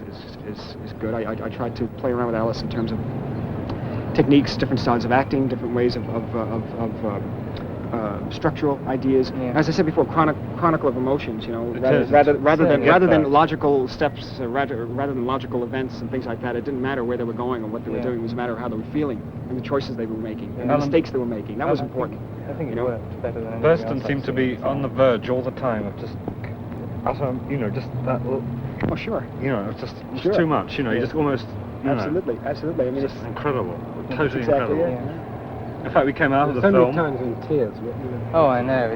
is good. I tried to play around with Alice in terms of techniques, different styles of acting, different ways of structural ideas. Yeah. As I said before, chronicle of emotions. You know, rather than logical steps, rather than logical events and things like that. It didn't matter where they were going or what they were doing. It was a matter of how they were feeling and the choices they were making and the mistakes they were making. That was important. I think it worked better than anything Burstyn else seemed to be on the verge all the time of just, just that little. Oh, sure. It's just too much. You just almost. Absolutely. I mean, it's just incredible. Totally exactly, incredible. Yeah. In fact, we came out of the so film. many times in tears. Oh, I know.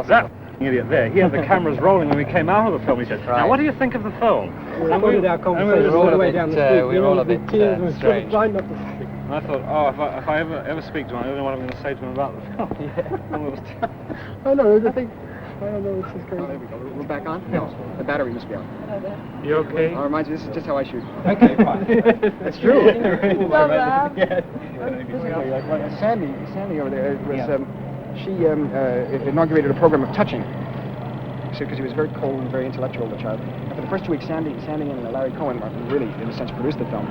That idiot there. He had the cameras rolling when we came out of the film. He said, "Now, what do you think of the film?" And we did our conversation all the way down the street. We were all a bit strange. Blind up the street. And I thought, if I ever speak to him, I don't know what I'm going to say to him about the film. I know, the thing. I don't know, it's just crazy. Oh, there we go. We're back on? No, the battery must be on. You okay? I'll remind you, this is just how I shoot. Okay, fine. That's true. Yeah. Sandy over there was, she inaugurated a program of touching. Because he was very cold and very intellectual, the child. For the first 2 weeks, Sandy and Larry Cohen really, in a sense, produced the film.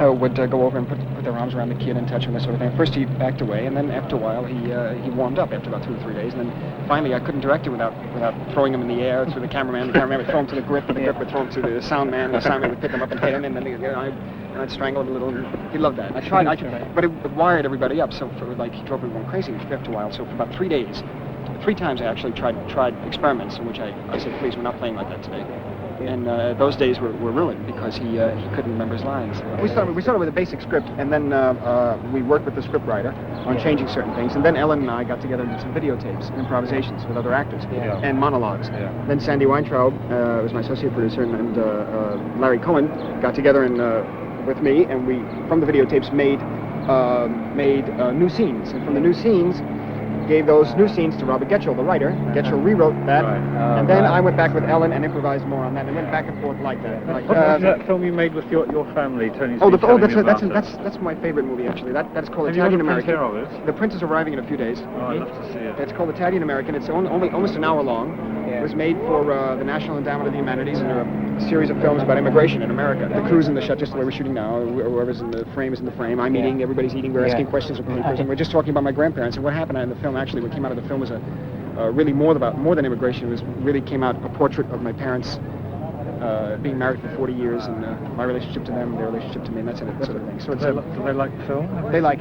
Would go over and put their arms around the kid and touch him, that sort of thing. First he backed away, and then after a while he warmed up after about 2 or 3 days, and then finally I couldn't direct him without throwing him in the air to the cameraman. The cameraman would throw him to the grip, and the grip would throw him to the sound man, and the sound man would pick him up and hit him, and then I'd strangle him a little. And he loved that. I tried, but it wired everybody up, so he drove everyone crazy after a while. So for about 3 days, 3 times I actually tried experiments in which I said, please, we're not playing like that today. And those days were ruined because he couldn't remember his lines. We started with a basic script, and then we worked with the script writer on changing certain things. And then Ellen and I got together and did some videotapes, improvisations with other actors, and monologues. Then Sandy Weintraub was my associate producer, and Larry Cohen got together and with me, and we from the videotapes made new scenes, and from the new scenes gave those new scenes to Robert Getchell, the writer. Getchell rewrote that, and then I went back with Ellen and improvised more on that, and went back and forth like that. What was that film you made with your family, Tony? That's my favorite movie actually. That's called Italian American. Have you got a picture of it? The Prince is arriving in a few days. Oh, I'd love to see it. It's called Italian American. It's almost an hour long. It was made for the National Endowment of the Humanities, and there are a series of films about immigration in America. The crew's in the shot, just the way we're shooting now. Whoever's in the frame is in the frame. I'm eating, everybody's eating, we're asking questions of papers, and we're just talking about my grandparents. And what happened in the film, actually, what came out of the film was really more than immigration. It was really came out a portrait of my parents being married for 40 years, and my relationship to them, their relationship to me, and that sort of thing. So do they like the film? They like